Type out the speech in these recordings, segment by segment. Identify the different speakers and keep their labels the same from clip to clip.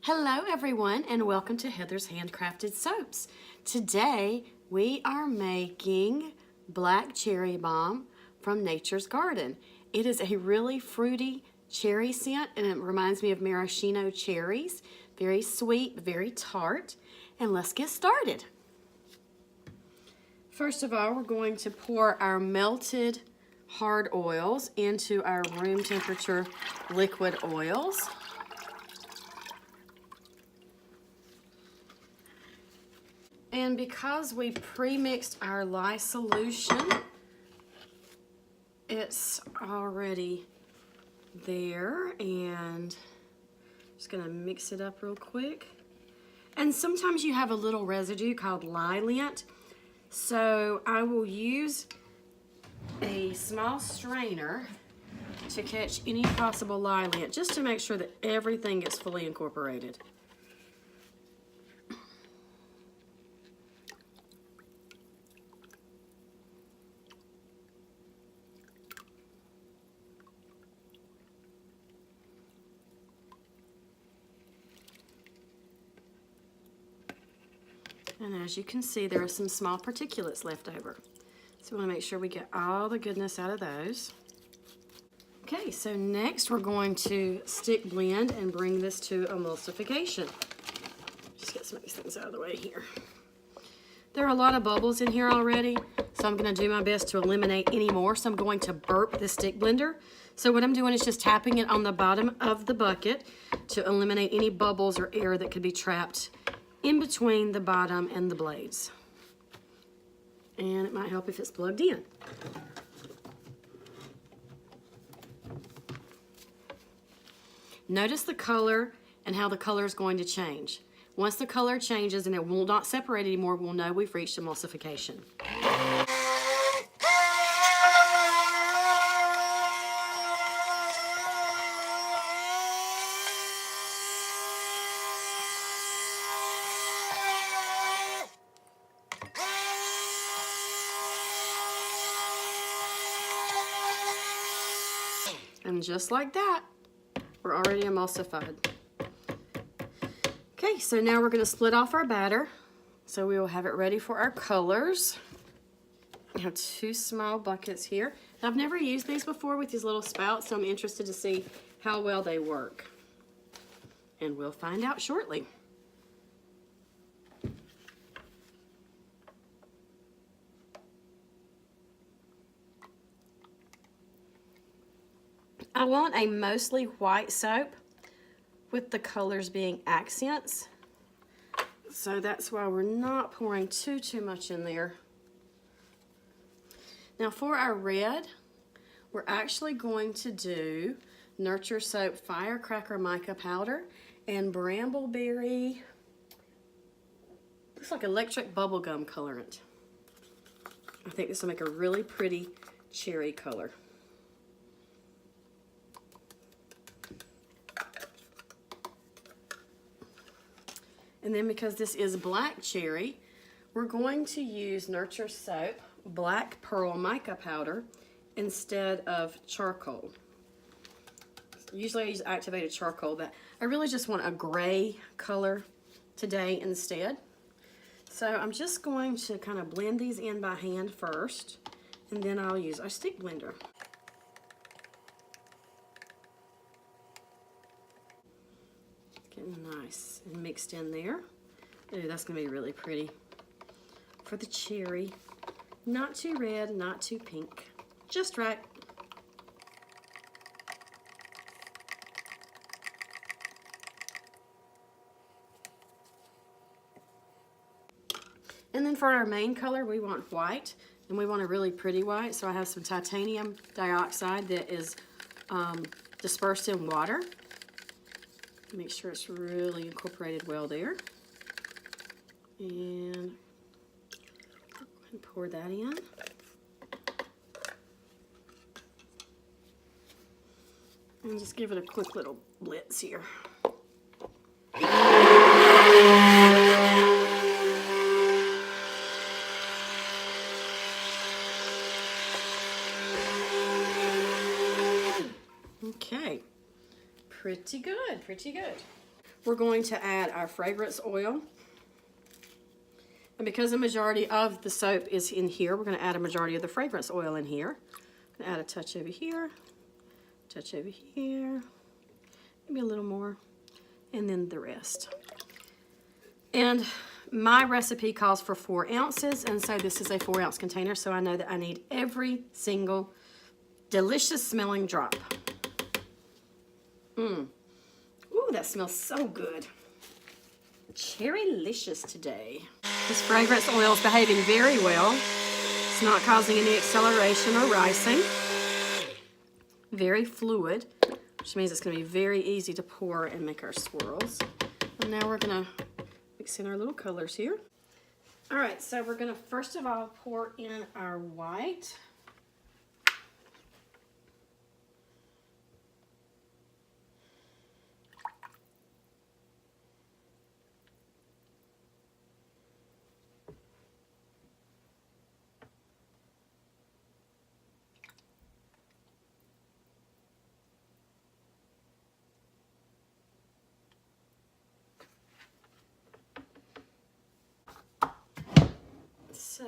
Speaker 1: Hello everyone and welcome to Heather's Handcrafted Soaps. Today we are making black cherry bomb from Nature's Garden. It is a really fruity cherry scent and it reminds me of maraschino cherries. Very sweet, very tart. And let's get started. First of all, we're going to pour our melted hard oils into our room temperature liquid oils. And because we pre-mixed our lye solution, it's already there, and just gonna mix it up real quick. And sometimes you have a little residue called lye lint, so I will use a small strainer to catch any possible lye lint, just to make sure that everything gets fully incorporated. And as you can see, there are some small particulates left over. So we want to make sure we get all the goodness out of those. Okay, so next we're going to stick blend and bring this to emulsification. Just get some of these things out of the way here. There are a lot of bubbles in here already, so I'm going to do my best to eliminate any more. So I'm going to burp the stick blender. So what I'm doing is just tapping it on the bottom of the bucket to eliminate any bubbles or air that could be trapped in between the bottom and the blades. And it might help if it's plugged in. Notice the color and how the color is going to change. Once the color changes and it will not separate anymore, we'll know we've reached emulsification. And just like that, we're already emulsified. Okay, so now we're going to split off our batter. So we will have it ready for our colors. I have 2 small buckets here. I've never used these before with these little spouts, so I'm interested to see how well they work. And we'll find out shortly. I want a mostly white soap with the colors being accents. So that's why we're not pouring too much in there. Now for our red, we're actually going to do Nurture Soap Firecracker Mica Powder and Brambleberry, looks like electric bubblegum colorant. I think this will make a really pretty cherry color. And then because this is black cherry, we're going to use Nurture Soap Black Pearl Mica Powder instead of charcoal. Usually I use activated charcoal, but I really just want a gray color today instead. So I'm just going to kind of blend these in by hand first, and then I'll use our stick blender. Getting nice and mixed in there. Ooh, that's going to be really pretty for the cherry. Not too red, not too pink. Just right. And then for our main color, we want white, and we want a really pretty white. So I have some titanium dioxide that is dispersed in water. Make sure it's really incorporated well there. And pour that in. And just give it a quick little blitz here. Okay. Pretty good, pretty good. we're going to add our fragrance oil. And because the majority of the soap is in here, we're going to add a majority of the fragrance oil in here. I'm going to add a touch over here, touch over here, maybe a little more, and then the rest. And my recipe calls for 4 ounces, and so this is a 4-ounce container, so I know that I need every single delicious smelling drop. Ooh, that smells so good. Cherry-licious today. This fragrance oil is behaving very well. It's not causing any acceleration or rising. Very fluid, which means it's going to be very easy to pour and make our swirls. And now we're going to mix in our little colors here. All right, so we're going to first of all pour in our white. So,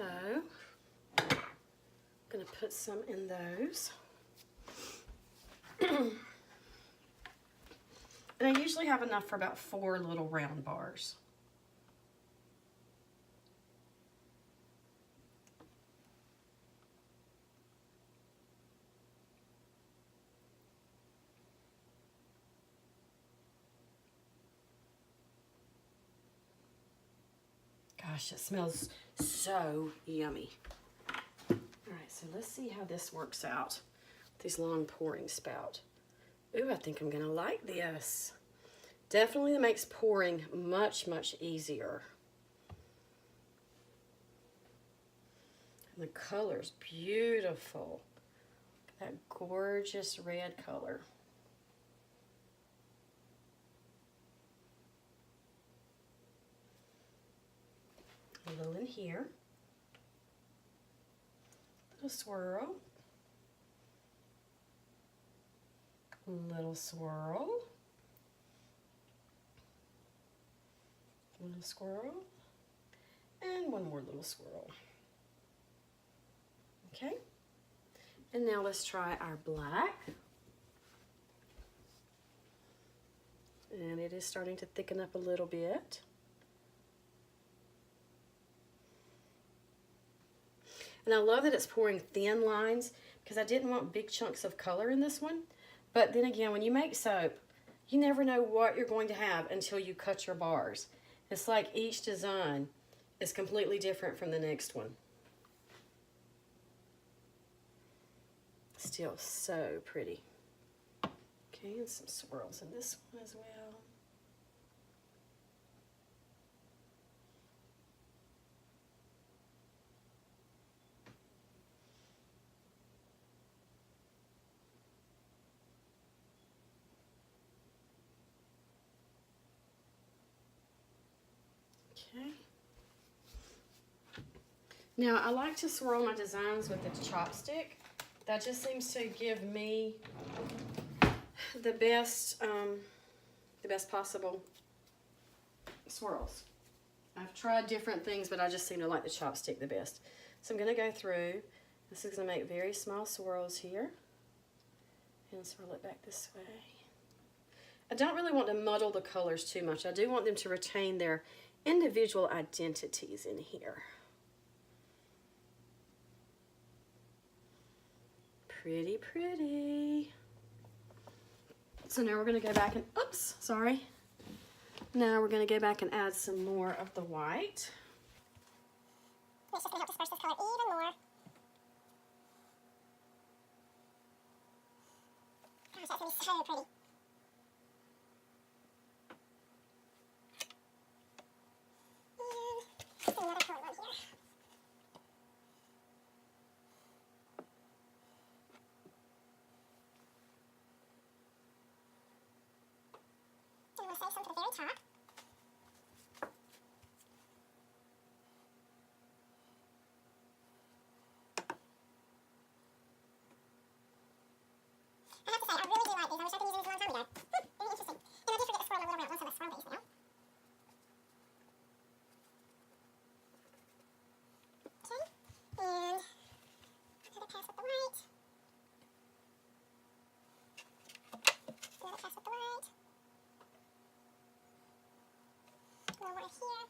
Speaker 1: I'm going to put some in those. And I usually have enough for about 4 little round bars. Gosh, it smells so yummy. All right, so let's see how this works out. This long pouring spout. Ooh, I think I'm gonna like this. Definitely makes pouring much, much easier. And the color's beautiful. That gorgeous red color. A little in here, little swirl, little swirl, little swirl, and one more little swirl. Okay, and now let's try our black. And it is starting to thicken up a little bit. And I love that it's pouring thin lines because I didn't want big chunks of color in this one. But then again, when you make soap, you never know what you're going to have until you cut your bars. It's like each design is completely different from the next one. Still so pretty. Okay, and some swirls in this one as well. Okay. Now I like to swirl my designs with the chopstick. That just seems to give me the best possible swirls. I've tried different things, but I just seem to like the chopstick the best. So I'm going to go through. This is going to make very small swirls here and swirl it back this way. I don't really want to muddle the colors too much. I do want them to retain their individual identities in here. Pretty, pretty. So now we're going to go back and, oops, sorry. Now we're going to go back and add some more of the white.
Speaker 2: It's just going to help disperse this color even more. Gosh, that's going to be so pretty. And another color one here. And we'll save some to the very top. I have to say, I really do like these. I wish I could use these here.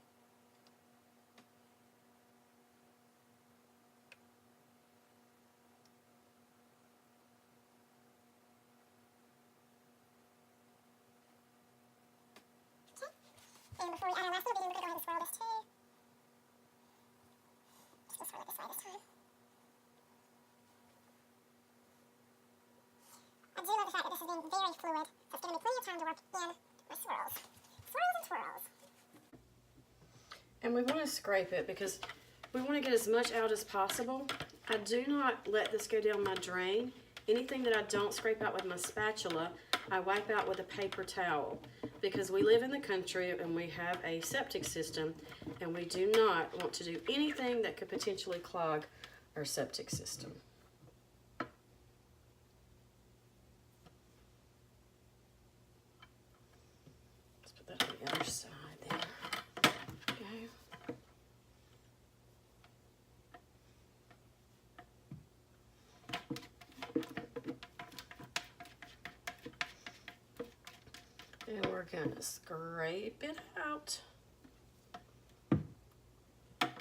Speaker 2: And before we add our last little bit in, we're going to go ahead and swirl this too. Just gonna swirl it this way this time. I do love the fact that this is being very fluid, so it's giving me plenty of time to work in my swirls. Swirls and twirls.
Speaker 1: And we want to scrape it because we want to get as much out as possible. I do not let this go down my drain. Anything that I don't scrape out with my spatula, I wipe out with a paper towel, because we live in the country and we have a septic system, and we do not want to do anything that could potentially clog our septic system. Let's put that on the other side there. Okay. And we're gonna scrape it out.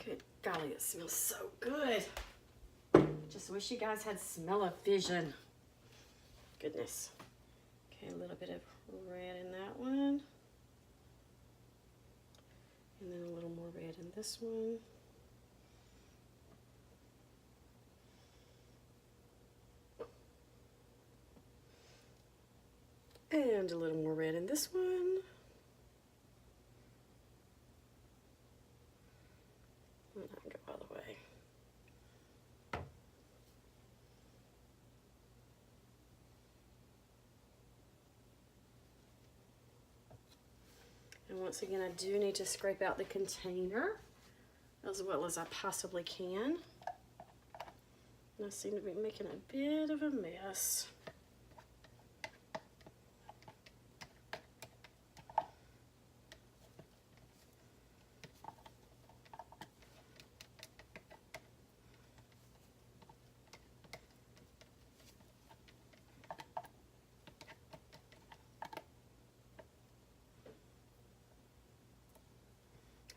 Speaker 1: Good golly, it smells so good. Just wish you guys had smell-o-vision. Goodness. Okay, a little bit of red in that one. And then a little more red in this one. And a little more red in this one. And not go all the way. And once again, I do need to scrape out the container as well as I possibly can. And I seem to be making a bit of a mess.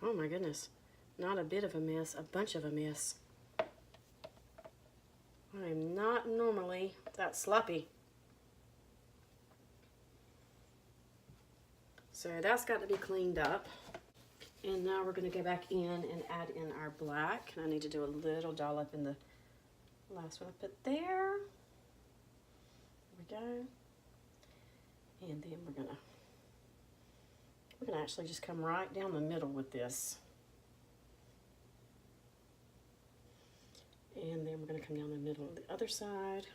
Speaker 1: Oh my goodness, not a bit of a mess, a bunch of a mess. I am not normally that sloppy. So that's got to be cleaned up. And now we're going to go back in and add in our black. And I need to do a little dollop in the last one I put there. There we go. And then we're going to actually just come right down the middle with this. And then we're going to come down the middle of the other side.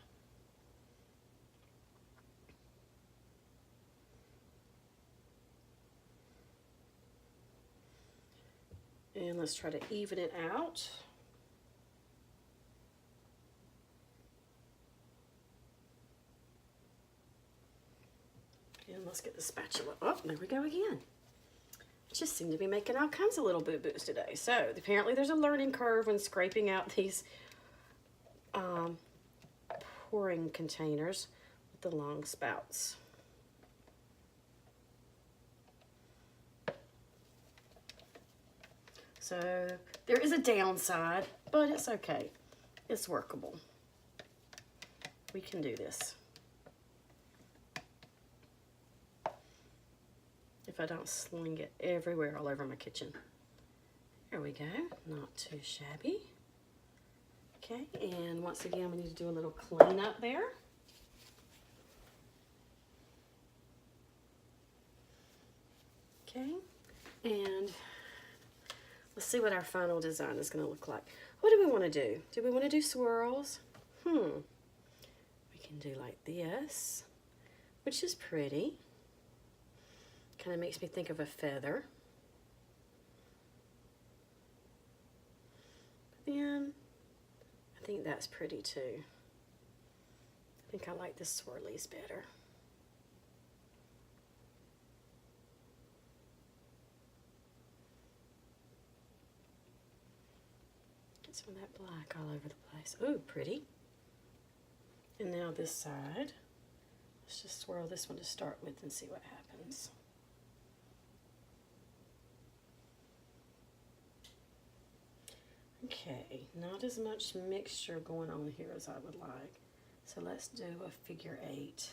Speaker 1: And let's try to even it out. And let's get the spatula. Oh, there we go again. Just seem to be making all kinds of little boo-boos today. So apparently there's a learning curve when scraping out these pouring containers with the long spouts. So there is a downside, but it's okay. It's workable. We can do this. If I don't sling it everywhere all over my kitchen. There we go, not too shabby. Okay, and once again, we need to do a little cleanup there. Okay, and let's see what our final design is going to look like. What do we want to do? Do we want to do swirls? We can do like this, which is pretty. Kind of makes me think of a feather. But then, I think that's pretty too. I think I like the swirlies better. Get some of that black all over the place. Ooh, pretty. And now this side. Let's just swirl this one to start with and see what happens. Okay, not as much mixture going on here as I would like. So let's do a figure 8.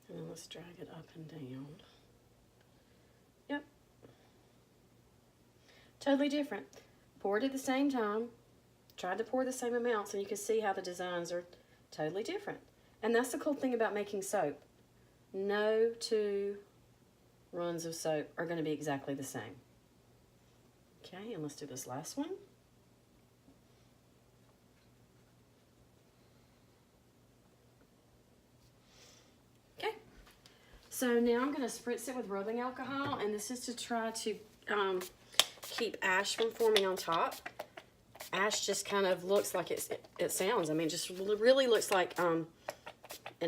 Speaker 1: And then let's drag it up and down. Yep. Totally different. Poured at the same time. Tried to pour the same amount so you can see how the designs are totally different. And that's the cool thing about making soap. No two runs of soap are going to be exactly the same. Okay, and let's do this last one. Okay, so now I'm going to spritz it with rubbing alcohol, and this is to try to keep ash from forming on top. Ash just kind of looks like it sounds. I mean, just really looks like an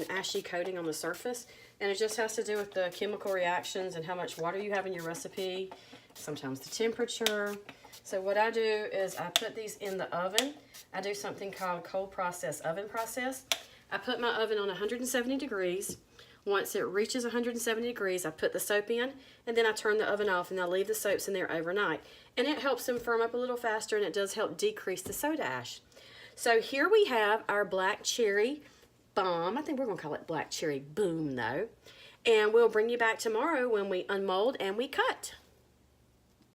Speaker 1: ashy coating on the surface, and it just has to do with the chemical reactions and how much water you have in your recipe, sometimes the temperature. So what I do is I put these in the oven. I do something called cold process oven process. I put my oven on 170 degrees. Once it reaches 170 degrees, I put the soap in, and then I turn the oven off, and I leave the soaps in there overnight. And it helps them firm up a little faster, and it does help decrease the soda ash. So here we have our black cherry bomb. I think we're going to call it black cherry boom, though. And we'll bring you back tomorrow when we unmold and we cut.